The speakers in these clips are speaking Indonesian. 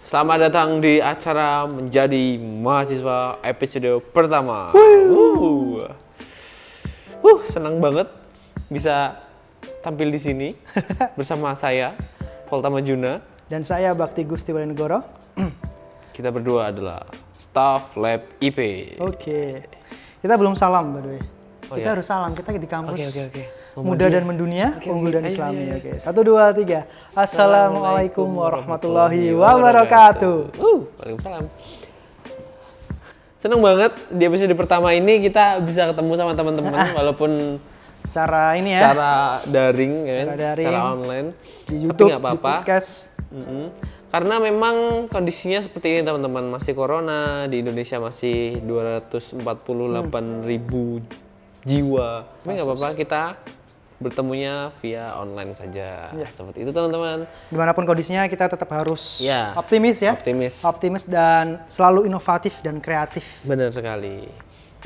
Selamat datang di acara Menjadi Mahasiswa episode pertama. Senang banget bisa tampil di sini bersama saya, Polta Majuna. Dan saya Bakti Gusti Walenegoro. Kita berdua adalah staff lab IP. Oke. Kita belum salam by the way. Kita ya? harus salam, kita di kampus. Oke. Muda dan mendunia, unggul dan islami. Oke. 1, 2, 3. Assalamualaikum warahmatullahi wabarakatuh. Waalaikumsalam. Seneng banget di episode pertama ini kita bisa ketemu sama teman-teman walaupun Secara ini ya. secara daring, secara online. Di Tapi YouTube, nggak apa-apa. di podcast. Karena memang kondisinya seperti ini teman-teman, masih corona, di Indonesia masih 248.000 jiwa. Tapi nggak apa-apa, kita bertemunya via online saja. Seperti itu teman-teman. Dimanapun kondisinya kita tetap harus Ya, optimis ya. optimis Dan selalu inovatif dan kreatif. Benar sekali.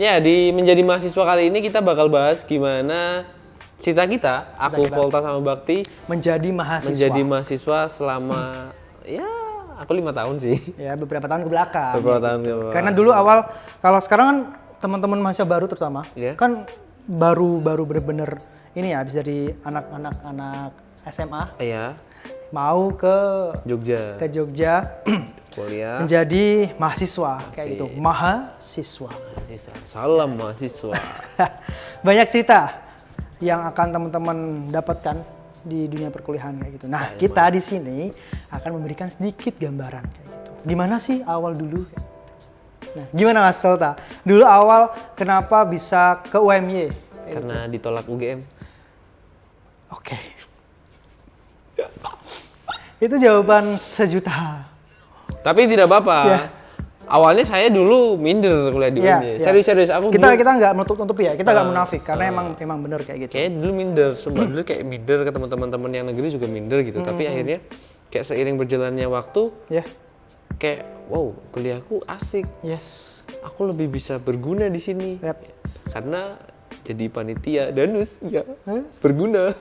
Ya, di Menjadi Mahasiswa kali ini kita bakal bahas gimana cita kita, aku Volta sama Bakti Menjadi mahasiswa. menjadi mahasiswa selama ya aku 5 tahun sih. Ya, beberapa tahun ke belakang. Beberapa tahun ke belakang. Karena dulu awal, kalau sekarang kan teman-teman mahasiswa baru terutama, Iya. kan baru bener-bener ini ya, bisa jadi anak SMA Iya, mau ke Jogja. Jogja Kuliah. menjadi mahasiswa kayak gitu, mahasiswa. Salam mahasiswa. Banyak cerita yang akan teman-teman dapatkan di dunia perkuliahan kayak gitu. Nah, kita di sini akan memberikan sedikit gambaran kayak gitu. Gimana sih awal dulu? Kayak gitu. Nah, gimana Mas Solta? Dulu awal kenapa bisa ke UMY? Karena ditolak UGM. Oke. Itu jawaban sejuta. Tapi tidak apa-apa. Ya. Awalnya saya dulu minder kuliah di Iya, UNY. iya. Serius aku Kita dulu nggak menutup-nutupi ya. Kita nggak munafik karena emang bener kayak gitu. kayak dulu minder, sumpah dulu kayak minder ke teman-teman yang negeri juga minder gitu. Tapi akhirnya kayak seiring berjalannya waktu Ya. kayak wow, kuliahku asik. Yes. Aku lebih bisa berguna di sini. Yap. Karena jadi panitia danus ya berguna.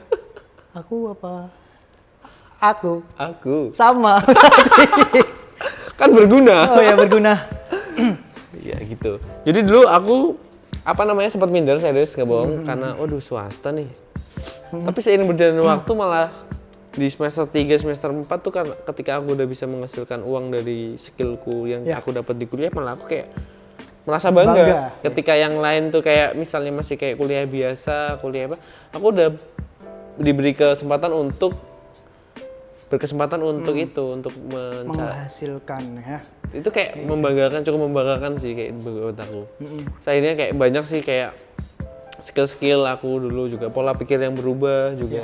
Aku apa? Aku Aku sama. kan berguna. Oh ya, berguna. Iya gitu. Jadi dulu aku sempat minder, serius nggak bohong, karena waduh swasta nih. Tapi seiring berjalannya waktu malah di semester 3, semester 4 tuh kan ketika aku udah bisa menghasilkan uang dari skillku yang aku dapat di kuliah, malah aku kayak merasa bangga. Ketika yang lain tuh kayak misalnya masih kayak kuliah biasa, kuliah apa, aku udah diberi berkesempatan untuk itu, untuk Menghasilkan ya. itu kayak membanggakan, cukup membanggakan sih kayak buat aku. Akhirnya kayak banyak sih kayak skill aku dulu juga, pola pikir yang berubah juga.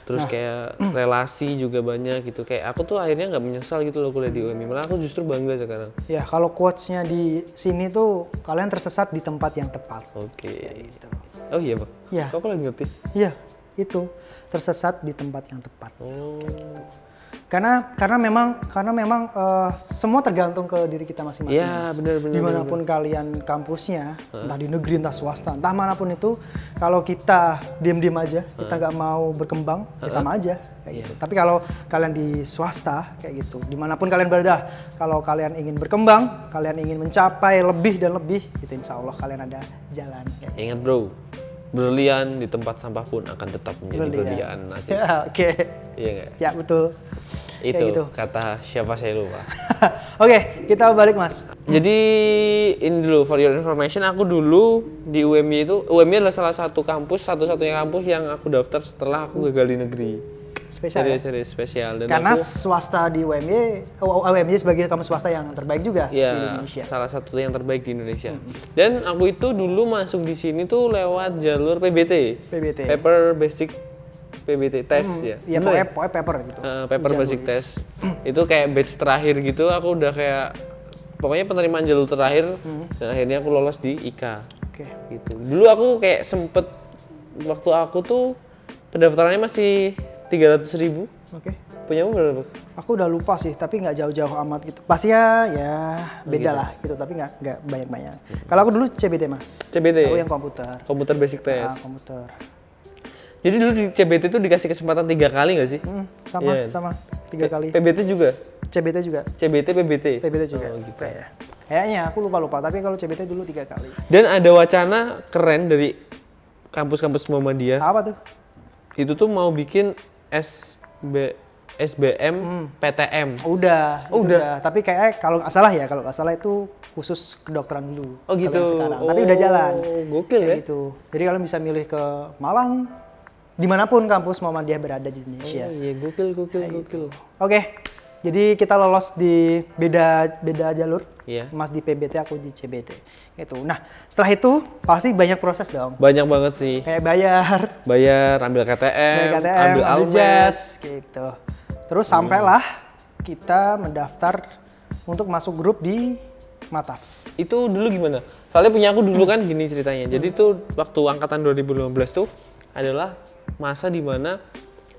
Terus kayak relasi juga banyak gitu. Kayak aku tuh akhirnya nggak menyesal gitu loh kuliah di UMI. Malah aku justru bangga sekarang. Ya, kalau quotes-nya di sini tuh kalian tersesat di tempat yang tepat. Oke. Ya, itu. Oh iya bang? Iya. Kok aku lagi ngerti? Iya, itu tersesat di tempat yang tepat. Oh. Karena memang semua tergantung ke diri kita masing-masing. Iya, Mas. benar. Dimanapun kalian kampusnya, entah di negeri, entah swasta, entah manapun itu, kalau kita diem-diem aja, kita nggak mau berkembang, ya sama aja kayak gitu. Tapi kalau kalian di swasta kayak gitu, dimanapun kalian berada, kalau kalian ingin berkembang, kalian ingin mencapai lebih dan lebih, itu insya Allah kalian ada jalan. Kayak gitu. Ingat bro, berlian di tempat sampah pun akan tetap menjadi berlian. Asik. Ya, oke. Iya nggak? Ya betul. Itu gitu. kata siapa saya lupa. Oke, kita balik Mas. Jadi ini dulu for your information, aku dulu di UMI adalah salah satu kampus, satu-satunya kampus yang aku daftar setelah aku gagal di negeri. Spesial. Serius spesial. Dan Karena aku, swasta di UMY sebagai kampus swasta yang terbaik juga di ya, Indonesia. salah satu yang terbaik di Indonesia. Dan aku itu dulu masuk di sini tuh lewat jalur PBT. Paper Basic PBT test ya. Iya, pokoknya paper gitu. Paper Basic Test. Itu kayak batch terakhir gitu, aku udah kayak pokoknya penerimaan jalur terakhir dan akhirnya aku lolos di IKA. Oke. Gitu. Dulu aku kayak sempet waktu aku tuh pendaftarannya masih 300.000. Oke. Punyamu berapa? Aku udah lupa sih, tapi nggak jauh-jauh amat gitu. Pasti ya beda lah gitu, tapi nggak banyak-banyak. Kalau aku dulu CBT Mas. CBT? Aku yang komputer. Komputer Basic Test. Komputer. Jadi dulu di CBT itu dikasih kesempatan 3 kali nggak sih? Sama, Iya. sama 3 kali. PBT juga? CBT juga. CBT, PBT? PBT juga. Oh, gitu. Kayaknya aku lupa, tapi kalau CBT dulu 3 kali. Dan ada wacana keren dari kampus-kampus Muhammadiyah. Apa tuh? Itu tuh mau bikin SBM PTM. Udah, itu udah. Tapi kayak kalau nggak salah itu khusus kedokteran dulu. Oh gitu. Kalau yang sekarang. Tapi udah jalan. Gokil ya. Kayak gitu. Jadi kalian bisa milih ke Malang, dimanapun kampus Muhammadiyah berada di Indonesia. Oh iya, gokil. Oke, jadi kita lolos di beda jalur. Iya. Mas di PBT, aku di CBT. Itu. Nah, setelah itu pasti banyak proses dong. Banyak banget sih. Kayak bayar, Ambil KTM, ambil ambil Almes. jas, gitu. Terus sampailah kita mendaftar untuk masuk grup di Mataf. Itu dulu gimana? Soalnya punya aku dulu kan gini ceritanya. Jadi tuh waktu angkatan 2015 tuh adalah masa dimana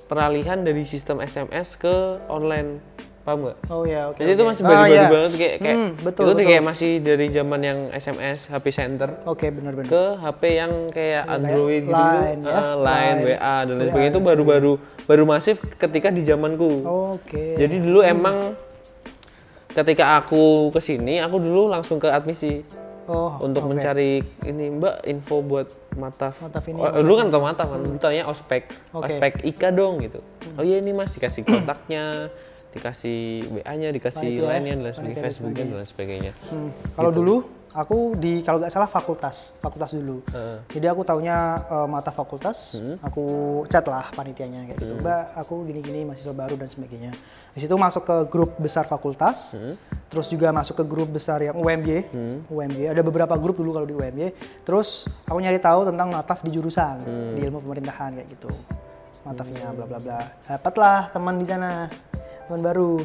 peralihan dari sistem SMS ke online. Paham nggak? Oh ya, oke. Jadi itu masih Oh, baru-baru iya. banget kayak betul, itu tuh betul. kayak masih dari zaman yang SMS, HP center Oke, benar-benar. ke HP yang kayak Android gitu, Line, ya. Line, Line, WA dan lain WA, sebagainya itu baru masif ketika di zamanku. Oke. Jadi dulu emang ketika aku kesini, aku dulu langsung ke admisi Oh, untuk oke. mencari ini Mbak info buat Mataf. Mataf ini, Dulu kan tau Mataf kan, dulu tanya ospek, Oke. ospek Ika dong gitu. Oh iya ini Mas dikasih kontaknya, dikasih WA-nya, dikasih Panitia, lainnya dan sebagainya, panitia Facebooknya dan lain sebagainya. Kalau Gitu. dulu aku kalau nggak salah fakultas dulu. Jadi aku taunya mata fakultas, aku chat lah panitianya kayak gitu. Mbak, aku gini-gini mahasiswa baru dan sebagainya. Di situ masuk ke grup besar fakultas, terus juga masuk ke grup besar yang UMY. UMY ada beberapa grup dulu kalau di UMY. Terus aku nyari tahu tentang mataf di jurusan di ilmu pemerintahan kayak gitu. Matafnya bla bla bla. Dapatlah teman di sana, teman baru.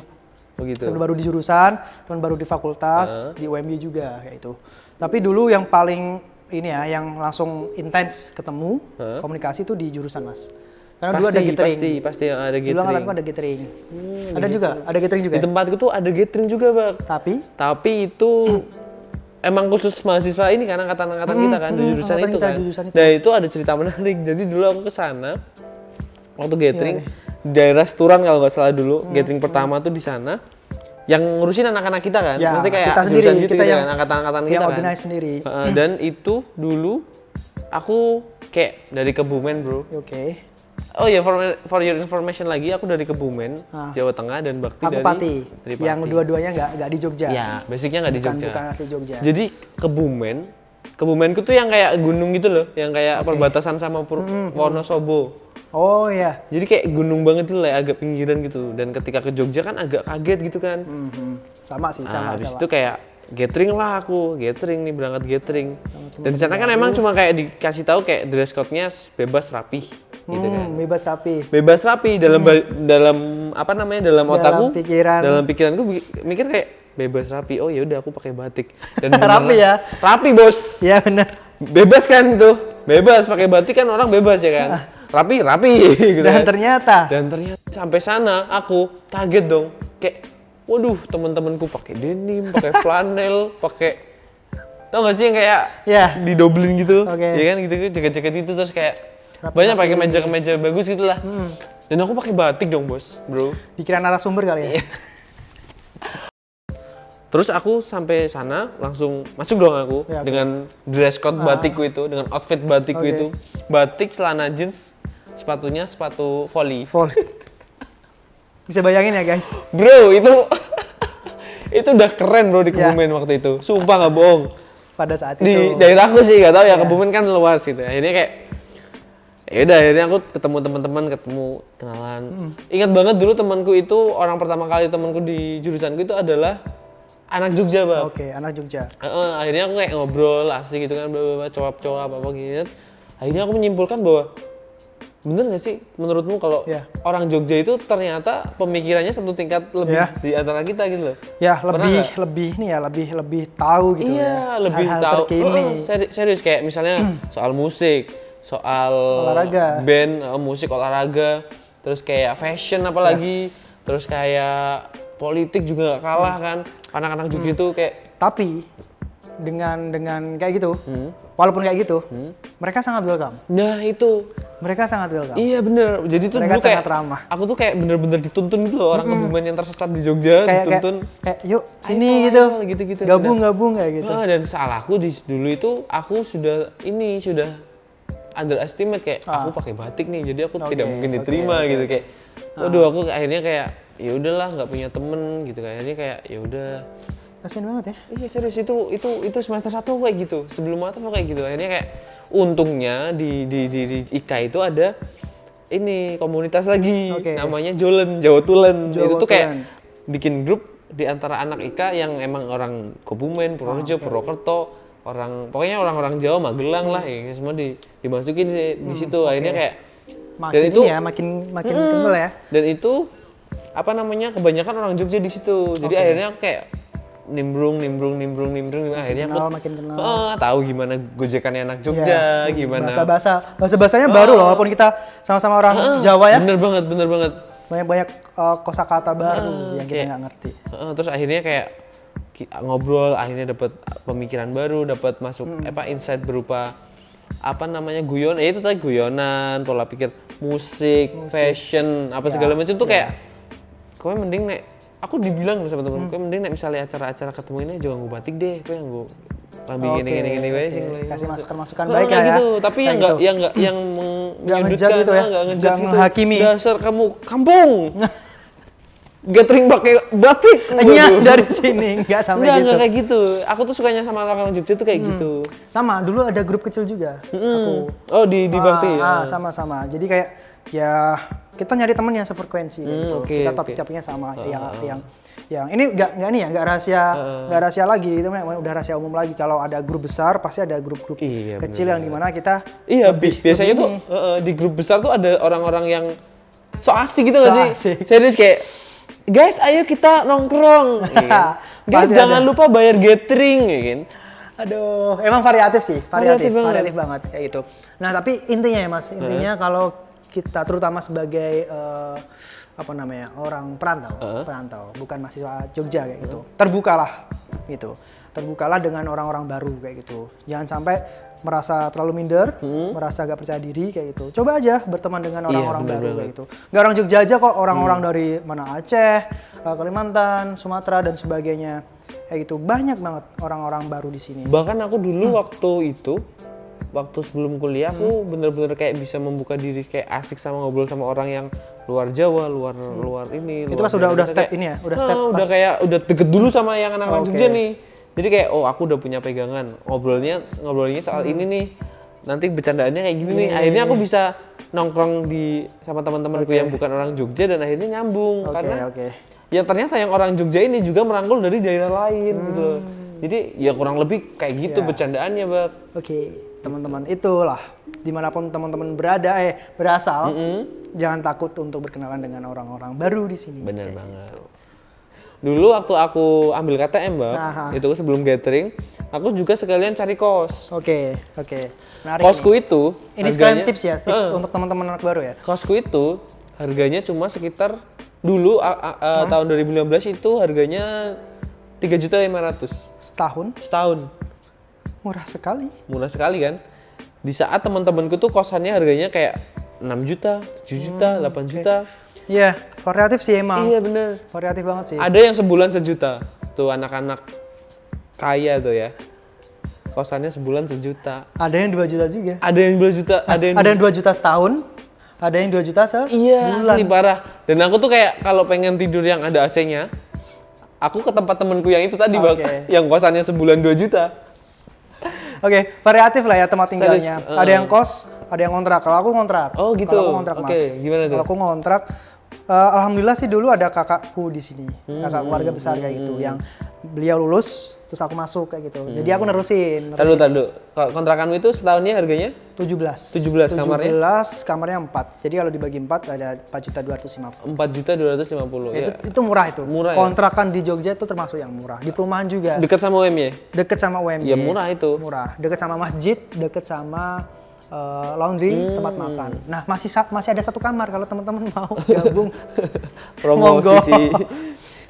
Begitu. Teman baru di jurusan, teman baru di fakultas, di UMY juga kayak itu. Tapi dulu yang paling ini ya, yang langsung intens ketemu komunikasi itu di jurusan Mas. Karena dulu ada gathering. Pasti yang ada Dulu gathering. angkatanku ada gathering. Ada juga, ada gathering juga. Di tempatku tuh ada gathering juga, Bang. Tapi itu emang khusus mahasiswa ini kan angkatan-angkatan kita kan di jurusan angkatan itu kita, kan. jurusan itu. Nah, itu ada cerita menarik. Jadi dulu aku ke sana waktu gathering Iya, di daerah Seturan kalau nggak salah dulu. Gathering pertama tuh di sana. Yang ngurusin anak-anak kita kan. Ya, Pasti kayak kita sendiri, jurusan gitu kita kan, yang angkatan-angkatan yang kita kan. organize sendiri. Dan itu dulu aku kayak dari Kebumen, Bro. Oke. Oh ya, for your information lagi, aku dari Kebumen, Jawa Tengah, dan Bakti Aku dari Pati. Pati. Yang dua-duanya nggak di Jogja. Ya, basicnya nggak di Jogja. Bukan asli Jogja. Jadi Kebumenku tuh yang kayak gunung gitu loh, yang kayak perbatasan sama Wonosobo. Oh iya. Jadi kayak gunung banget gitu lah, agak pinggiran gitu. Dan ketika ke Jogja kan agak kaget gitu kan. Sama sih, Nah, sama. habis itu kayak gathering lah aku, gathering nih, berangkat gathering. Dan di sana kan emang cuma kayak dikasih tahu kayak dress code-nya bebas rapih gitu kan. Bebas rapi. Bebas rapi dalam apa namanya, dalam otakku, pikiran. dalam pikiranku mikir kayak bebas rapi. Oh ya udah aku pakai batik. Dan Rapi beneran- ya? Rapi, Bos. Iya benar. Bebas kan tuh. Bebas pakai batik kan orang bebas ya kan. Rapi gitu Dan kan. ternyata Sampai sana aku kaget dong. Kayak waduh, teman-temanku pakai denim, pakai flanel, pakai tau gak sih yang kayak Ya. didobelin gitu. Oke. Ya kan gitu, jaket-jaket itu terus kayak banyak pakai meja-meja bagus gitu lah. Dan aku pakai batik dong, Bos, Bro. dikira narasumber kali ya. Terus aku sampai sana langsung masuk dong aku Ya, oke. dengan dress code batikku itu, dengan outfit batikku Oke. itu. Batik, celana jeans, sepatunya sepatu volley. Full. Bisa bayangin ya guys. Bro, itu udah keren, Bro, di Kebumen waktu itu. Sumpah nggak bohong. Pada saat Di itu. daerahku sih nggak tahu ya, Iya. Kebumen kan luas gitu. Akhirnya kayak ya udah, akhirnya aku ketemu teman-teman, kenalan. Ingat banget dulu temanku itu, orang pertama kali temanku di jurusanku itu adalah anak Jogja, Bang. Oke, anak Jogja. Akhirnya aku kayak ngobrol asik gitu kan, cowok-cowok apa gitu. Akhirnya aku menyimpulkan bahwa bener nggak sih menurutmu kalau Iya. orang Jogja itu ternyata pemikirannya satu tingkat lebih Iya. di antara kita gitu loh. Ya, Pernah lebih tahu gitu Iya, ya. lebih Hal-hal tahu. terkini. Serius kayak misalnya soal musik, soal Olahraga. band, musik, olahraga, terus kayak fashion apalagi, Yes. terus kayak politik juga gak kalah kan. Anak-anak Jogja itu kayak Tapi dengan kayak gitu, walaupun kayak gitu, Mereka sangat welcome. Nah itu, Mereka sangat welcome. iya bener. Jadi tuh Mereka dulu kayak, sangat ramah. aku tuh kayak bener-bener dituntun gitu loh, orang Kebumen yang tersesat di Jogja, dituntun. Kayak yuk "Ayo, sini ayo, gitu. ayo," gitu-gitu. Gabung kayak gitu. Dan salahku dulu itu aku sudah underestimate kayak aku pakai batik nih, jadi aku tidak mungkin diterima gitu kayak. Waduh, aku akhirnya kayak ya udahlah nggak punya temen gitu kayaknya kayak ya udah. Kasian banget ya. Iya serius itu semester 1 kayak gitu. Sebelum matang kayak gitu. Akhirnya kayak untungnya di IKA itu ada ini komunitas lagi namanya Jolen, Jawa Tulen. Itu tuh kayak bikin grup di antara anak IKA yang emang orang Kebumen, Purworejo, Purwokerto, pokoknya orang-orang Jawa, Magelang lah ya semua dimasukin di situ. Akhirnya kayak makin kental ya. Dan itu apa namanya kebanyakan orang Jogja di situ. Jadi akhirnya kayak nimbrung akhirnya aku makin kenal. Tahu gimana gojekannya anak Jogja, gimana bahasa-bahasanya baru loh, walaupun kita sama-sama orang Jawa ya. Bener banget. Banyak kosakata baru yang kita nggak ngerti. Terus akhirnya kayak ngobrol, akhirnya dapat pemikiran baru, dapat masuk insight berupa apa namanya guyon, itu tadi guyonan, pola pikir, musik, fashion, segala macam tuh kayak kowe mending nek aku dibilang sama temen, kowe mending nek misalnya acara-acara ketemu ini jangan gue batik deh, kowe yang gue lambi gini wae sing kasih masukan baik ya gitu. Tapi yang enggak yang menyudutkan gitu ya. enggak ngejudge gitu. Menghakimi. Dasar kamu kampung. Gathering pakai batik. Dari sini enggak sampai gitu. Enggak kayak gitu. Aku tuh sukanya sama orang Jogja tuh kayak gitu. Sama, dulu ada grup kecil juga. Aku. Oh, di Bakti ya. Sama-sama. Jadi kayak ya kita nyari teman yang sefrekuensi gitu. Kita topik-topiknya sama yang ini enggak rahasia lagi, itu udah rahasia umum lagi. Kalau ada grup besar pasti ada grup-grup kecil yang dimana kita biasanya tuh di grup besar tuh ada orang-orang yang so asik gitu nggak sih? Serius kayak guys ayo kita nongkrong ya. Guys jangan lupa bayar gathering ya kan. Aduh, emang variatif sih, variatif banget kayak gitu. Nah tapi intinya ya mas, kalau kita terutama sebagai orang perantau, bukan mahasiswa Jogja kayak gitu. Terbukalah dengan orang-orang baru kayak gitu. Jangan sampai merasa terlalu minder, merasa gak percaya diri kayak gitu. Coba aja berteman dengan orang-orang baru kayak gitu. Gak orang Jogja aja kok, orang-orang dari mana Aceh, Kalimantan, Sumatera dan sebagainya. Kayak gitu. Banyak banget orang-orang baru di sini. Bahkan aku dulu waktu sebelum kuliah aku bener-bener kayak bisa membuka diri kayak asik sama ngobrol sama orang yang luar Jawa, luar ini. Itu pas udah step ini ya, udah kayak udah deket dulu sama yang anak-anak Jogja nih. Jadi kayak aku udah punya pegangan, ngobrolnya soal ini nih. Nanti bercandaannya kayak gini nih. Akhirnya aku bisa nongkrong sama teman-temanku yang bukan orang Jogja dan akhirnya nyambung karena ya ternyata yang orang Jogja ini juga merangkul dari daerah lain gitu loh. Jadi ya kurang lebih kayak gitu bercandaannya, Bang. Teman-teman, itulah dimanapun teman-teman berasal, jangan takut untuk berkenalan dengan orang-orang baru di sini. Bener banget. Gitu. Dulu waktu aku ambil KTM, Mbak, itu sebelum gathering, aku juga sekalian cari kos. Oke. Kosku itu, ini sekalian tips untuk teman-teman anak baru ya. Kosku itu harganya cuma sekitar dulu tahun 2015 itu harganya 3.500.000 setahun. Murah sekali kan. Di saat teman-temanku tuh kosannya harganya kayak 6 juta, 7 juta, 8 juta. Iya, variatif sih emang. Iya bener. Variatif banget sih. Ada yang sebulan 1 juta. Tuh anak-anak kaya tuh ya. Kosannya sebulan 1 juta. Ada yang 2 juta juga. Ada yang 2 juta. Ada yang 2 juta setahun. Ada yang 2 juta sebulan. Iya, asli parah. Dan aku tuh kayak kalau pengen tidur yang ada AC-nya, aku ke tempat temanku yang itu tadi, Bang. Yang kosannya sebulan 2 juta. Variatif lah ya tempat tinggalnya. Ada yang kos, ada yang ngontrak. Kalau aku ngontrak. Oh gitu. Kalau aku ngontrak, Mas. Gimana tuh? Kalau aku ngontrak, alhamdulillah sih dulu ada kakakku di sini. Kakak keluarga besar kayak gitu yang beliau lulus terus aku masuk kayak gitu. Jadi aku nerusin. Taduh. Kontrakanmu itu setahunnya harganya? 17 kamarnya? 17, kamarnya 4. Jadi kalau dibagi 4 ada 4.250.000. 4.250. Itu murah itu. Murah. Kontrakan di Jogja itu termasuk yang murah. Di perumahan juga. Dekat sama UMY? Dekat sama UMY. Ya murah itu. Murah. Dekat sama masjid, dekat sama laundry, tempat makan. Nah, masih ada 1 kamar kalau teman-teman mau gabung. Promosi sih.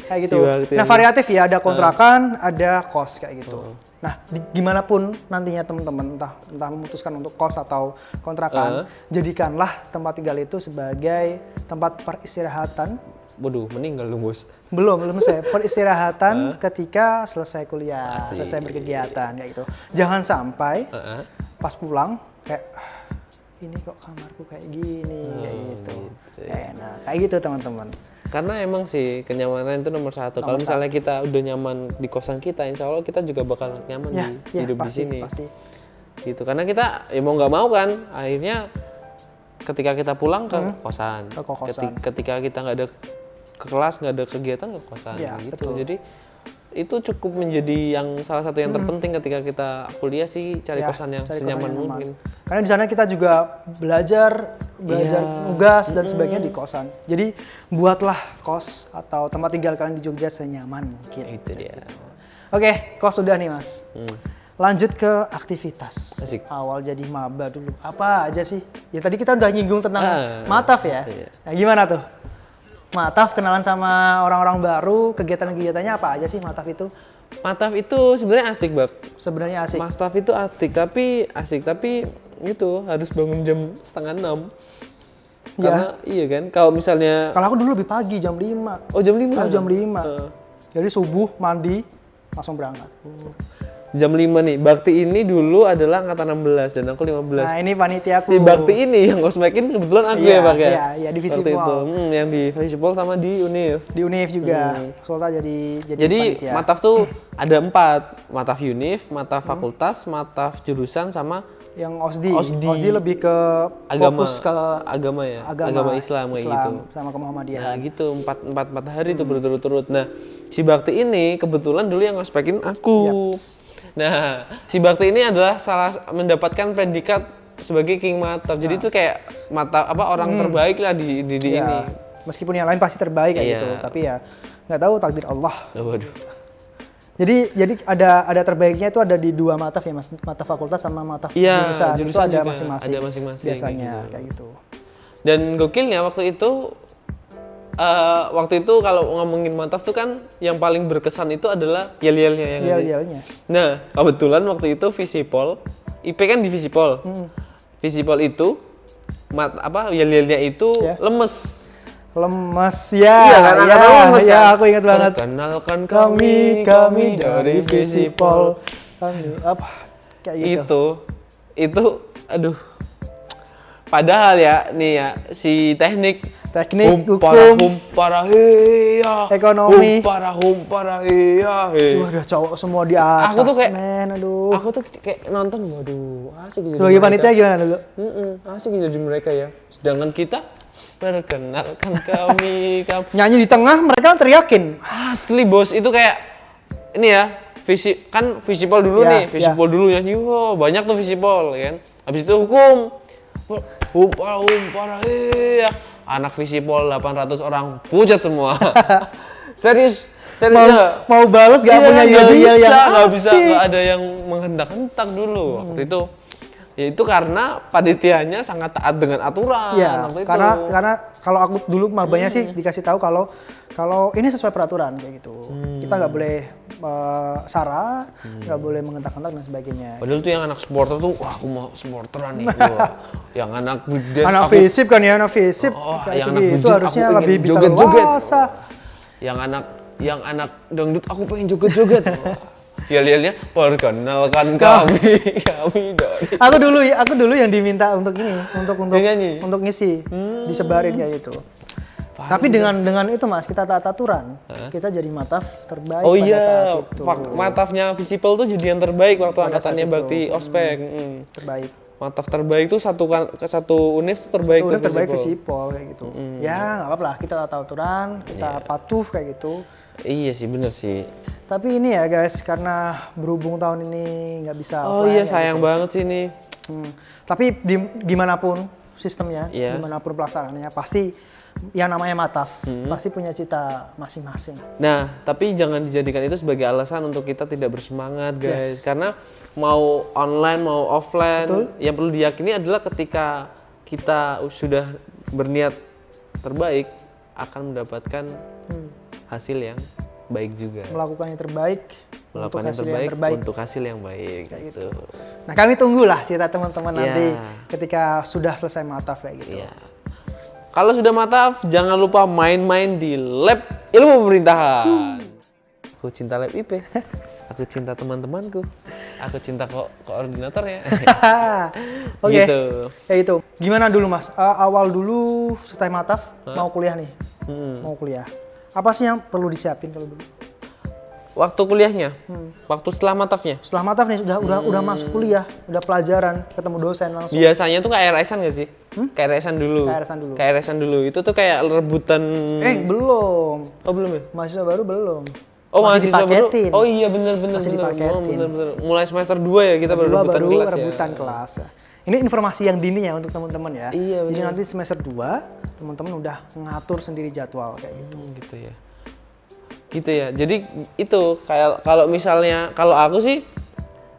kayak gitu. Si Bakti Nah ini. variatif ya, ada kontrakan, ada kos kayak gitu. Nah gimana pun nantinya teman-teman entah memutuskan untuk kos atau kontrakan, jadikanlah tempat tinggal itu sebagai tempat peristirahatan. Waduh, meninggal lu bos. Belum selesai. Peristirahatan ketika selesai kuliah, Asik. selesai berkegiatan kayak gitu. Jangan sampai pas pulang kayak ini kok kamarku kayak gini kayak gitu. Nah, kayak gitu teman-teman. Karena emang sih kenyamanan itu nomor satu. Kalau misalnya kita udah nyaman di kosan kita, insya Allah kita juga bakal nyaman di hidup pasti, di sini. Pasti. Gitu. Karena kita ya mau nggak mau kan, akhirnya ketika kita pulang ke kosan, Ke kosan. ketika kita nggak ada ke kelas, nggak ada kegiatan ke kosan, Ya, gitu. betul. Jadi itu cukup menjadi yang salah satu yang terpenting ketika kita kuliah sih, cari Ya, kosan yang cari senyaman kosan yang mungkin. Karena di sana kita juga belajar nugas dan sebagainya di kosan. Jadi buatlah kos atau tempat tinggal kalian di Jogja senyaman mungkin. Itu dia. Oke, kos sudah nih mas. Lanjut ke aktivitas. Asik. Awal jadi maba dulu. Apa aja sih? Ya tadi kita udah nyinggung tentang Mataf ya. iya. Nah, gimana tuh? Mataf kenalan sama orang-orang baru, kegiatan-kegiatannya apa aja sih Mataf itu? Mataf itu sebenarnya asik, Bak. Sebenarnya asik. Mataf itu asik tapi itu harus bangun jam 5:30. Karena iya kan, kalau misalnya Kalau aku dulu lebih pagi, jam 5. oh jam 5. Jam 5. Jadi subuh, mandi, langsung berangkat. Jam 5 nih. Bakti ini dulu adalah angkatan 16 dan aku 15. Nah ini panitiaku. Si Bakti ini yang kosmekin kebetulan aku ya, Pak ya. Iya, di Waktu Visipol. itu. Yang di Visipol sama di Univ. Di Univ juga. Sultan jadi panitia. Mataf tuh ada 4. Mataf Univ, Mataf Fakultas, Mataf Jurusan sama Yang OSDI. OSDI. Lebih ke agama. fokus ke Agama ya. Agama Islam kayak gitu. Sama ke Muhammadiyah. Nah gitu, 4 hari tuh berturut-turut. Nah, si Bakti ini kebetulan dulu yang ngospekin aku. Nah, si Bakti ini adalah mendapatkan predikat sebagai King Mataf. Jadi itu kayak orang terbaik lah di Iya. ini. Meskipun yang lain pasti terbaik kayak Iya. gitu, tapi ya nggak tahu takdir Allah. Oh, waduh. Jadi ada terbaiknya itu ada di 2 Mataf ya Mas, Mataf Fakultas sama Mataf Iya, jurusan. Itu jurusan ada juga masing-masing. ada masing-masing Biasanya kayak kayak gitu. Dan gokilnya waktu itu kalau ngomongin Mataf tuh kan yang paling berkesan itu adalah yel-yelnya yang Yel-yelnya. Nah, kebetulan waktu itu Visipol, IP kan di Visipol. Visipol itu yel-yelnya itu lemes. Lemes ya. Iya kan, angkatan lemes ya, kan. aku ingat banget. Perkenalkan Kami dari Visipol. Kami apa kayak gitu. Itu aduh. Padahal ya nih ya si teknik hukum, ekonomi. Humpara iya. Udah cowok semua di atas. Aku tuh kayak aduh. Aku tuh kayak nonton, waduh, asik jadi Sebagai mereka. panitia gimana dulu? Asik jadi mereka ya. Sedangkan kita perkenalkan kami. Nyanyi di tengah mereka teriakin. Asli bos, itu kayak ini ya. Visipol dulu Ya, nih, Visipol dulu nyanyi. Wow, banyak tuh Visipol kan. Habis itu hukum. Humpara iya. Anak Visipol 800 orang pucat semua. serius ya. Mau balas gak punya nggak yel-yel yang nggak bisa, asik. nggak ada yang menghentak-hentak dulu waktu itu. Ya itu karena panitianya sangat taat dengan aturan Ya, waktu itu. karena kalau aku dulu mabanya sih dikasih tahu kalau ini sesuai peraturan kayak gitu. Kita nggak boleh sara, nggak boleh mengentak-kentak dan sebagainya. Padahal tuh yang anak supporter tuh, wah aku mau supporteran nih. Wah, yang anak bidden, Anak visip kan ya, anak visip. Kayak yang anak segitu bidden, harusnya aku lebih ingin bisa joget-joget. leluasa. Yang anak dangdut aku pengen joget-joget. Yel-yelnya perkenalkan kami dari. Aku dulu yang diminta untuk ini, Nyanyi? untuk ngisi, disebarin kayak gitu. Tapi dengan itu Mas, kita taat aturan, kita jadi Mataf terbaik Oh pada iya, saat itu. Matafnya Visipol tuh jadi yang terbaik waktu Pada angkatannya saat itu. Bakti Ospek. Terbaik. Mataf terbaik tuh satu univ tuh terbaik Udah tuh terbaik Visipol. Visipol kayak gitu. Ya nggak apa-apa lah, kita taat aturan, kita patuh kayak gitu. Iya sih, bener sih. Tapi ini ya guys, karena berhubung tahun ini nggak bisa Oh offline iya, ya sayang gitu. banget sih ini. Tapi gimana pun sistemnya, Iya. gimana pun pelaksanaannya, pasti yang namanya Mataf pasti punya cita masing-masing. Nah, tapi jangan dijadikan itu sebagai alasan untuk kita tidak bersemangat, guys. Yes. Karena mau online, mau offline, yang perlu diyakini adalah ketika kita sudah berniat terbaik, akan mendapatkan hasil yang baik juga. Melakukan yang terbaik untuk Melakukan yang hasil terbaik, yang terbaik. untuk hasil yang baik Kayak gitu. Nah, kami tunggulah cerita teman-teman Iya. nanti ketika sudah selesai mataf kayak gitu. Iya. Kalau sudah mataf, jangan lupa main-main di lab ilmu pemerintahan. Aku cinta lab IP. Aku cinta teman-temanku. Aku cinta koordinatornya. Oke. Gitu. Ya itu. Gimana dulu Mas? Awal dulu setelah mataf mau kuliah nih. Mau kuliah. Apa sih yang perlu disiapin kalau dulu? Waktu kuliahnya, waktu setelah matafnya. Setelah mataf nih udah masuk kuliah, udah pelajaran, ketemu dosen langsung. Biasanya tuh KRS-an gak sih? KRS-an dulu. KRS-an dulu. KRS-an dulu. Itu tuh kayak rebutan. Belum. Oh belum ya? Mahasiswa baru belum. Oh mahasiswa baru. dipaketin. Oh iya bener. Masih dipaketin. Oh, bener. Mulai semester 2 ya kita baru Kedua rebutan baru kelas rebutan ya. kelas. Ini informasi yang dini ya untuk teman-teman ya. Iya, Jadi bener. nanti semester 2 teman-teman udah ngatur sendiri jadwal kayak gitu. Gitu ya. Gitu ya. Jadi itu kayak kalau misalnya kalau aku sih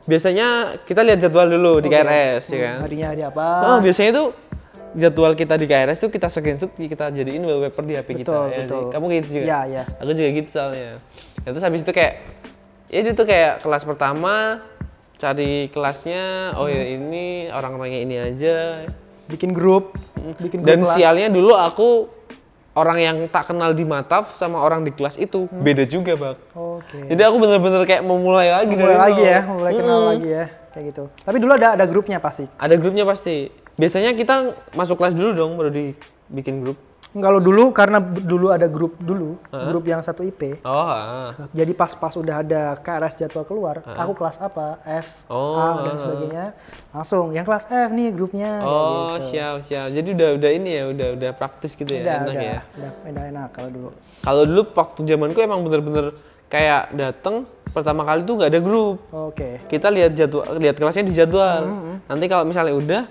biasanya kita lihat jadwal dulu di KRS ya kan. Harinya hari apa? Biasanya tuh jadwal kita di KRS tuh kita screenshot, kita jadiin wallpaper di HP kita. Betul, Ya, betul. Kamu gitu juga? Iya, iya. Aku juga gitu soalnya. Ya, terus habis itu kayak ya itu kayak kelas pertama cari kelasnya, oh ya ini orang-orangnya ini aja. Bikin grup, bikin grup Dan kelas. sialnya dulu aku orang yang tak kenal di Mataf sama orang di kelas itu beda juga, Bang. Oke. Jadi aku bener-bener kayak memulai lagi Mulai dari lagi nol. ya, mulai kenal lagi ya, kayak gitu. Tapi dulu ada grupnya pasti. Ada grupnya pasti. Biasanya kita masuk kelas dulu dong baru dibikin grup. Kalau dulu karena dulu ada grup grup yang satu IP. Oh, Jadi pas udah ada KRS jadwal keluar, aku kelas apa, F, A dan sebagainya, langsung yang kelas F nih grupnya. Oh, kayak gitu. siap. Jadi udah ini ya, udah praktis gitu ya, enak ya. Udah enak kalau dulu. Kalau dulu waktu zamanku emang bener-bener kayak dateng pertama kali tuh nggak ada grup. Oke. Kita lihat kelasnya di jadwal. Nanti kalau misalnya udah,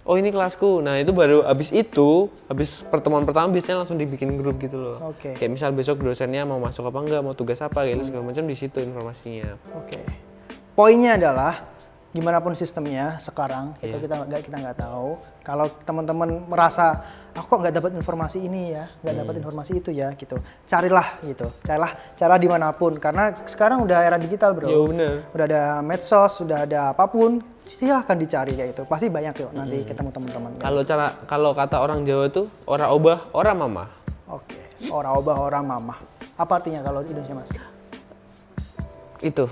oh ini kelasku. Nah itu baru habis pertemuan pertama biasanya langsung dibikin grup gitu loh. Oke. Kayak misal besok dosennya mau masuk apa enggak, mau tugas apa gitu segala macam di situ informasinya. Oke. Poinnya adalah gimana pun sistemnya sekarang kita nggak tahu. Kalau teman-teman merasa aku kok nggak dapat informasi ini ya, nggak dapat informasi itu ya gitu. Carilah cara dimanapun karena sekarang udah era digital bro. Ya bener. Udah ada medsos, sudah ada apapun, silahkan dicari kayak gitu. Pasti banyak yuk nanti ketemu teman-teman. Kalau kata orang Jawa tuh ora obah, ora mamah. Oke. Ora obah, ora mamah. Apa artinya kalau di Indonesia mas? Itu.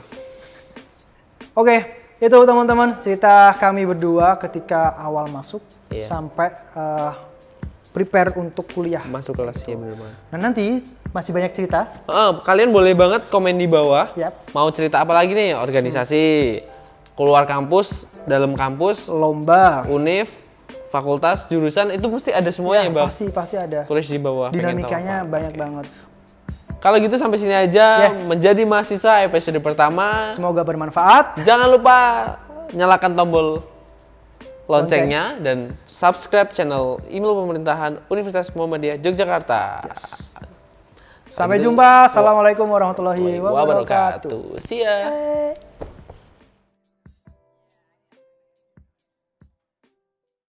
Oke. Itu teman-teman cerita kami berdua ketika awal masuk sampai prepare untuk kuliah. Masuk kelas ya bener banget. Nah nanti masih banyak cerita. Kalian boleh banget komen di bawah. Yap. Mau cerita apa lagi nih? Organisasi, keluar kampus, dalam kampus, Lomba. univ, fakultas, jurusan itu mesti ada semuanya, Bang. Pasti ada. Tulis di bawah. pengen tahu Dinamikanya apa. banyak banget. Kalau gitu sampai sini aja Yes. menjadi mahasiswa episode pertama. Semoga bermanfaat. Jangan lupa nyalakan tombol loncengnya dan subscribe channel Ilmu Pemerintahan Universitas Muhammadiyah Yogyakarta. Sampai jumpa. Assalamualaikum warahmatullahi wabarakatuh. See ya. Bye.